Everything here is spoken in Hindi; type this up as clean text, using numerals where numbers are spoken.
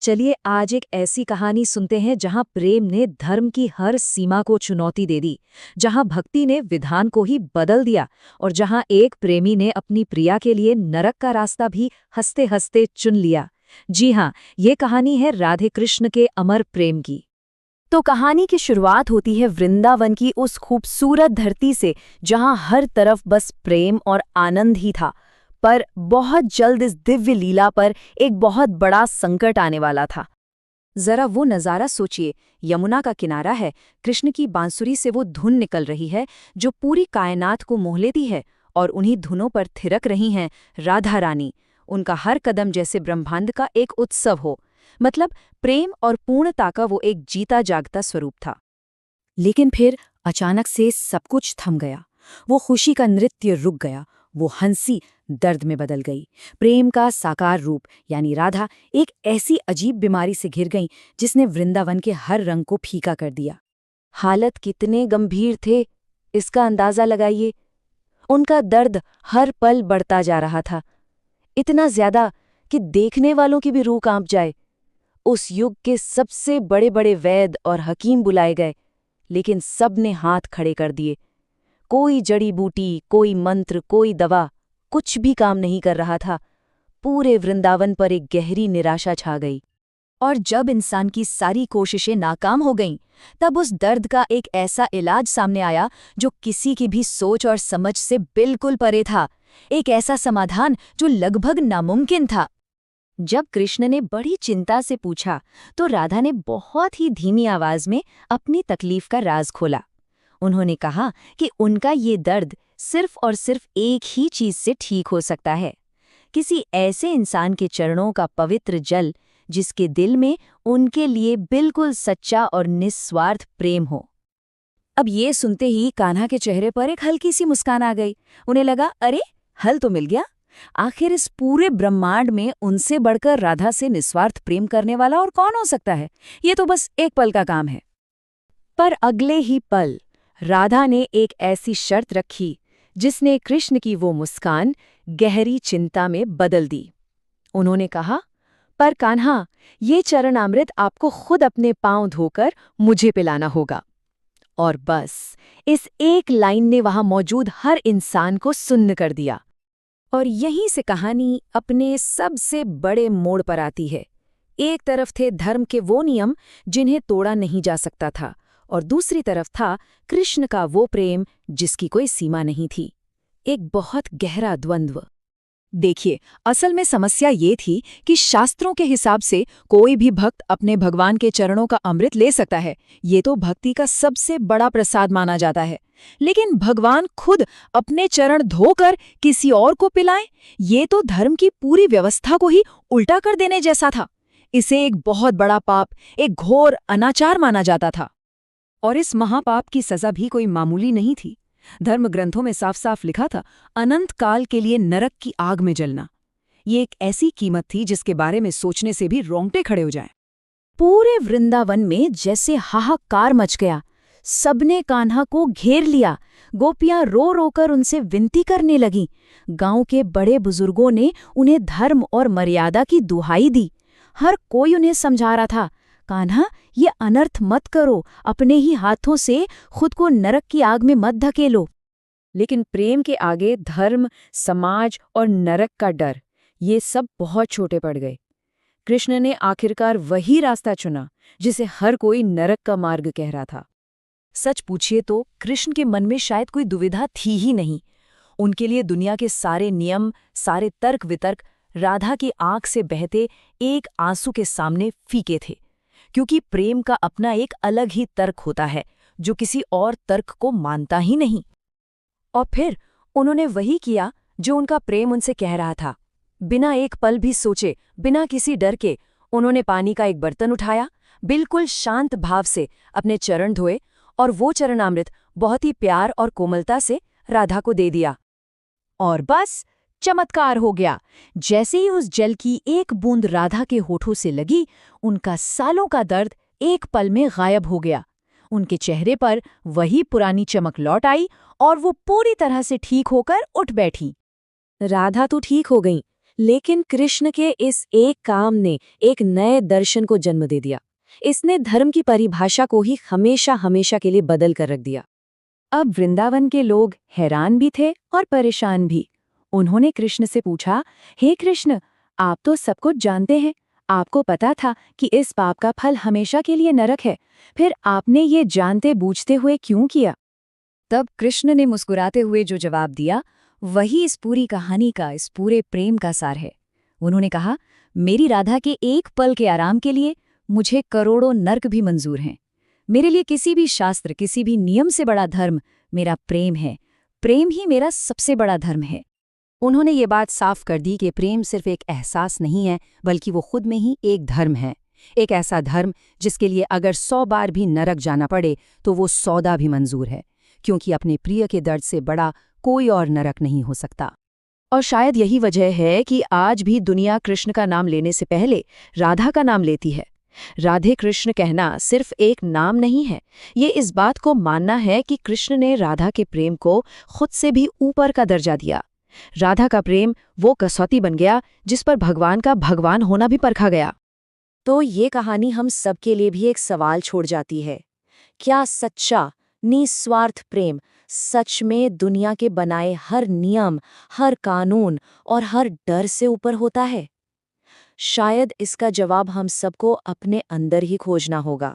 चलिए आज एक ऐसी कहानी सुनते हैं जहां प्रेम ने धर्म की हर सीमा को चुनौती दे दी, जहां भक्ति ने विधान को ही बदल दिया और जहां एक प्रेमी ने अपनी प्रिया के लिए नरक का रास्ता भी हंसते हंसते चुन लिया। जी हाँ, ये कहानी है राधे कृष्ण के अमर प्रेम की। तो कहानी की शुरुआत होती है वृंदावन की उस खूबसूरत धरती से जहां हर तरफ बस प्रेम और आनंद ही था। पर बहुत जल्द इस दिव्य लीला पर एक बहुत बड़ा संकट आने वाला था। जरा वो नज़ारा सोचिए, यमुना का किनारा है, कृष्ण की बांसुरी से वो धुन निकल रही है जो पूरी कायनात को मोह लेती है, और उन्हीं धुनों पर थिरक रही हैं राधा रानी। उनका हर कदम जैसे ब्रह्मांड का एक उत्सव हो, मतलब प्रेम और पूर्णता का वो एक जीता जागता स्वरूप था। लेकिन फिर अचानक से सब कुछ थम गया। वो खुशी का नृत्य रुक गया, वो हंसी दर्द में बदल गई। प्रेम का साकार रूप यानी राधा एक ऐसी अजीब बीमारी से घिर गई जिसने वृंदावन के हर रंग को फीका कर दिया। हालत कितने गंभीर थे, इसका अंदाजा लगाइए। उनका दर्द हर पल बढ़ता जा रहा था, इतना ज्यादा कि देखने वालों की भी रूह कांप जाए। उस युग के सबसे बड़े बड़े वैद्य और हकीम बुलाए गए, लेकिन सब ने हाथ खड़े कर दिए। कोई जड़ी बूटी, कोई मंत्र, कोई दवा, कुछ भी काम नहीं कर रहा था। पूरे वृंदावन पर एक गहरी निराशा छा गई। और जब इंसान की सारी कोशिशें नाकाम हो गईं, तब उस दर्द का एक ऐसा इलाज सामने आया जो किसी की भी सोच और समझ से बिल्कुल परे था। एक ऐसा समाधान जो लगभग नामुमकिन था। जब कृष्ण ने बड़ी चिंता से पूछा, तो राधा ने बहुत ही धीमी आवाज में अपनी तकलीफ का राज खोला। उन्होंने कहा कि उनका ये दर्द सिर्फ और सिर्फ एक ही चीज से ठीक हो सकता है, किसी ऐसे इंसान के चरणों का पवित्र जल जिसके दिल में उनके लिए बिल्कुल सच्चा और निस्वार्थ प्रेम हो। अब ये सुनते ही कान्हा के चेहरे पर एक हल्की सी मुस्कान आ गई। उन्हें लगा, अरे हल तो मिल गया। आखिर इस पूरे ब्रह्मांड में उनसे बढ़कर राधा से निस्वार्थ प्रेम करने वाला और कौन हो सकता है? ये तो बस एक पल का काम है। पर अगले ही पल राधा ने एक ऐसी शर्त रखी जिसने कृष्ण की वो मुस्कान गहरी चिंता में बदल दी। उन्होंने कहा, पर कान्हा, ये चरणामृत आपको खुद अपने पांव धोकर मुझे पिलाना होगा। और बस इस एक लाइन ने वहां मौजूद हर इंसान को सुन्न कर दिया। और यहीं से कहानी अपने सबसे बड़े मोड़ पर आती है। एक तरफ थे धर्म के वो नियम जिन्हें तोड़ा नहीं जा सकता था, और दूसरी तरफ था कृष्ण का वो प्रेम जिसकी कोई सीमा नहीं थी। एक बहुत गहरा द्वंद्व। देखिए, असल में समस्या ये थी कि शास्त्रों के हिसाब से कोई भी भक्त अपने भगवान के चरणों का अमृत ले सकता है। ये तो भक्ति का सबसे बड़ा प्रसाद माना जाता है। लेकिन भगवान खुद अपने चरण धोकर किसी और को पिलाएं, ये तो धर्म की पूरी व्यवस्था को ही उल्टा कर देने जैसा था। इसे एक बहुत बड़ा पाप, एक घोर अनाचार माना जाता था। और इस महापाप की सजा भी कोई मामूली नहीं थी। धर्म ग्रंथों में साफ साफ लिखा था, अनंत काल के लिए नरक की आग में जलना। ये एक ऐसी कीमत थी जिसके बारे में सोचने से भी रोंगटे खड़े हो जाएं। पूरे वृंदावन में जैसे हाहाकार मच गया। सबने कान्हा को घेर लिया। गोपियां रो रोकर उनसे विनती करने लगीं। गांव के बड़े बुजुर्गों ने उन्हें धर्म और मर्यादा की दुहाई दी। हर कोई उन्हें समझा रहा था, कान्हा, ये अनर्थ मत करो, अपने ही हाथों से खुद को नरक की आग में मत धकेलो। लेकिन प्रेम के आगे धर्म, समाज और नरक का डर, ये सब बहुत छोटे पड़ गए। कृष्ण ने आखिरकार वही रास्ता चुना जिसे हर कोई नरक का मार्ग कह रहा था। सच पूछिए तो कृष्ण के मन में शायद कोई दुविधा थी ही नहीं। उनके लिए दुनिया के सारे नियम, सारे तर्क वितर्क राधा की आंख से बहते एक आंसू के सामने फीके थे, क्योंकि प्रेम का अपना एक अलग ही तर्क होता है जो किसी और तर्क को मानता ही नहीं। और फिर उन्होंने वही किया जो उनका प्रेम उनसे कह रहा था। बिना एक पल भी सोचे, बिना किसी डर के, उन्होंने पानी का एक बर्तन उठाया, बिल्कुल शांत भाव से अपने चरण धोए और वो चरणामृत बहुत ही प्यार और कोमलता से राधा को दे दिया। और बस चमत्कार हो गया। जैसे ही उस जल की एक बूंद राधा के होठों से लगी, उनका सालों का दर्द एक पल में गायब हो गया। उनके चेहरे पर वही पुरानी चमक लौट आई और वो पूरी तरह से ठीक होकर उठ बैठी। राधा तो ठीक हो गईं, लेकिन कृष्ण के इस एक काम ने एक नए दर्शन को जन्म दे दिया। इसने धर्म की परिभाषा को ही हमेशा हमेशा के लिए बदल कर रख दिया। अब वृंदावन के लोग हैरान भी थे और परेशान भी। उन्होंने कृष्ण से पूछा, हे कृष्ण, आप तो सब कुछ जानते हैं, आपको पता था कि इस पाप का फल हमेशा के लिए नरक है, फिर आपने ये जानते बूझते हुए क्यों किया? तब कृष्ण ने मुस्कुराते हुए जो जवाब दिया, वही इस पूरी कहानी का, इस पूरे प्रेम का सार है। उन्होंने कहा, मेरी राधा के एक पल के आराम के लिए मुझे करोड़ों नर्क भी मंजूर हैं। मेरे लिए किसी भी शास्त्र, किसी भी नियम से बड़ा धर्म मेरा प्रेम है। प्रेम ही मेरा सबसे बड़ा धर्म है। उन्होंने ये बात साफ कर दी कि प्रेम सिर्फ एक एहसास नहीं है, बल्कि वो खुद में ही एक धर्म है। एक ऐसा धर्म जिसके लिए अगर 100 बार भी नरक जाना पड़े तो वो 100 भी मंजूर है, क्योंकि अपने प्रिय के दर्द से बड़ा कोई और नरक नहीं हो सकता। और शायद यही वजह है कि आज भी दुनिया कृष्ण का नाम लेने से पहले राधा का नाम लेती है। राधे कृष्ण कहना सिर्फ एक नाम नहीं है, ये इस बात को मानना है कि कृष्ण ने राधा के प्रेम को खुद से भी ऊपर का दर्जा दिया। राधा का प्रेम वो कसौटी बन गया जिस पर भगवान का भगवान होना भी परखा गया। तो ये कहानी हम सबके लिए भी एक सवाल छोड़ जाती है, क्या सच्चा निस्वार्थ प्रेम सच में दुनिया के बनाए हर नियम, हर कानून और हर डर से ऊपर होता है? शायद इसका जवाब हम सबको अपने अंदर ही खोजना होगा।